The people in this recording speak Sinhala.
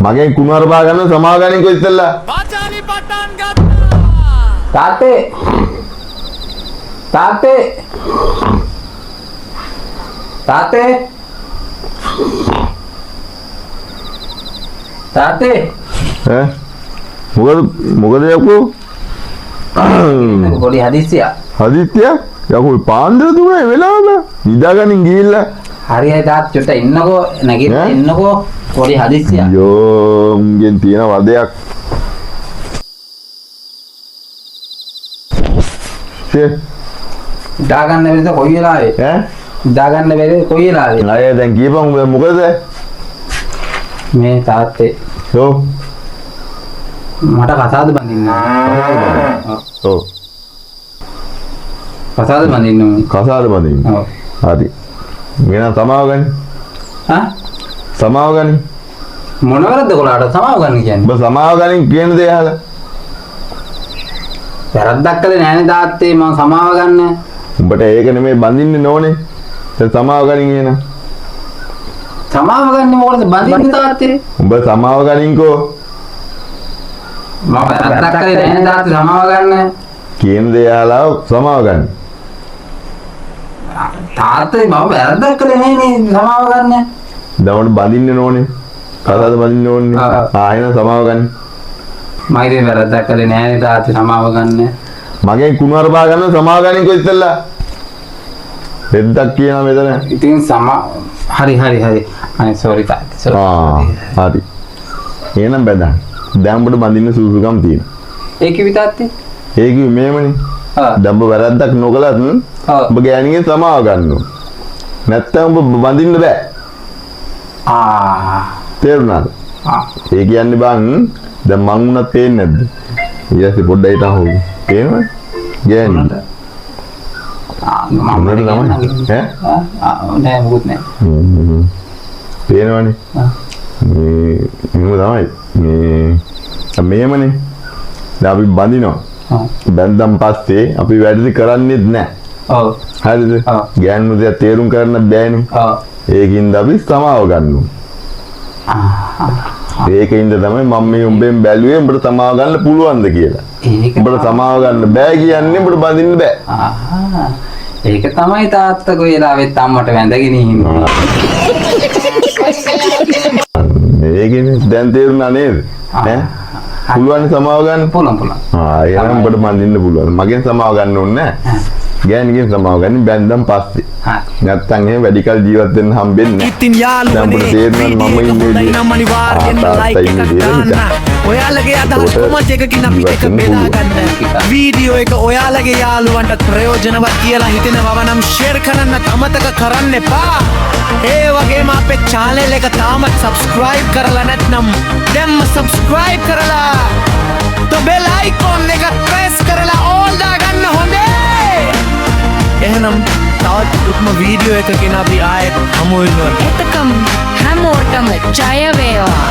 මගෙන් කුමාරපා ගන්න සමාව ගන්නකෝ ඉස්සෙල්ලා. වාචාලි පටන් ගත්තා. තාත්තේ තාත්තේ තාත්තේ තාත්තේ ඈ මොකද යකෝ? පොඩි හදිස්සියක්. හදිස්සියක්? යකෝ පාන්දර දුන්නේ වෙලාවක නිදාගනින් ගිහිල්ලා. හරියයි තාත්තා චුට්ට ඉන්නකෝ නැගිටලා ඉන්නකෝ පොඩි හදිස්සියක්. යෝ මුගෙන් තියෙන වදයක්. දාගන්න බැරිද කොයි වෙලාවේ? ඈ දාගන්න බැරිද කොයි වෙලාවේ? අය දැන් කියපන් මොකද? මේ තාත්තේ ඔව් මට කසාද බඳින්න. ඔව් කසාද බඳින්න ඕනේ. කසාද බඳින්න. ඔව්. හරි. මෙන්න සමාව ගන්න. හා? සමාව ගන්න. මොනවද කොලාට සමාව ගන්න කියන්නේ? ඔබ සමාව ගන්න කියන දේ අහලා. වැරද්දක් කළේ නෑනේ තාත්තේ මම සමාව ගන්න. උඹට ඒක නෙමෙයි බඳින්න ඕනේ. දැන් සමාව ගන්න කියන. සමාව ගන්න මොකටද බඳින්න තාත්තේ? උඹ සමාව ගනින්කෝ. මම වැරද්දක් කළේ නෑනේ තාත්තේ සමාව ගන්න. කියන දේ අහලා සමාව ගන්න. තාත්තේ මම වැරද්දක් කළේ නෑනේ සමාව ගන්න. දැන් උඹට බඳින්න ඕනේ. කසාද බඳින්න ඕනේ. ආයෙත් සමාව ගන්න. මම ඉතින් වැරද්දක් කළේ නෑනේ තාත්තේ සමාව ගන්න. මගෙන් කුමාරපා ගන්න සමාව ගනින්කෝ ඉස්සෙල්ලා. දෙද්දක් කියනවා මෙතන. ඉතින් හරි අනේ සෝරි තාත්තේ සෝරි. හරි. එහෙනම් බඳන්. දැන් උඹට බඳින්න සුසුකම් තියෙනවා. ඒ කිවි තාත්තේ? ඒ කිව්වේ මේමනේ. දැන් උඹ වැරද්දක් නොකලත් උඹ ගෑණිගෙන් සමාව ගන්න ඕන. නැත්තම් උඹ බඳින්න බෑ. තේරුණාද? ඒ කියන්නේ බං දැන් මං උනත් පේන්නේ නැද්ද? ඊයස්සේ පොඩ්ඩයි තාහො. පේනවද? ගෑණි. මම ඈ? නෑ මොකුත් නෑ. පේනවනේ. මේමනේ. දැන් අපි බඳිනවා. බැන්දම් පස්සේ අපි වැඩි කරන්නේත් නැහැ. ඔව්. හරිද? ගෑනු දෙයක් තේරුම් කරන්න බෑනේ. ඔව්. ඒකින්ද අපි සමාව ගන්නවා. ඒකින්ද තමයි මම මේ උඹෙන් බැලුවේ උඹට සමාව ගන්න පුළුවන්ද කියලා. උඹට සමාව ගන්න බෑ කියන්නේ උඹට බඳින්න බෑ. ඒක තමයි තාත්තා කොයි වෙලාවෙත් අම්මට වැඳගෙන ඉන්නේ. ඒකනේ දැන් තේරුණා නේද? ඈ පුළුවන් සමාව ගන්න පුළුවන්. එහෙනම් උඹට බඳින්න පුළුවන්. මගෙන් සමාව ගන්න ඕනේ නැහැ. ගෑණිගෙන් සමාව ගන්න බැන්දම් පස්සේ. නැත්තම් එහෙම වැඩි කල ජීවත් වෙන්න හම්බෙන්නේ නැහැ. ඉතින් යාළුවනේ තේරෙනවා මම ඉන්නේ නම් අනිවාර්යෙන් ලයික් එකක් දාන්න. ඔයාලගේ අදහස් කොමන්ට් එකකින් අපිට එක බෙදා ගන්න. වීඩියෝ එක ඔයාලගේ යාළුවන්ට ප්‍රයෝජනවත් කියලා හිතෙනවා නම් ෂෙයාර් කරන්න අමතක කරන්න එපා. ඒ වගේම අපේ channel එක තාමත් subscribe කරලා නැත්නම් දැන්ම subscribe කරලා the bell icon එක press කරලා all දාගන්න හොඳේ. එහෙනම් තවත් දුක්ම වීඩියෝ එකකින් අපි ආයෙත් හමු වෙනවා. එතකම් හැමෝටම ජය වේවා.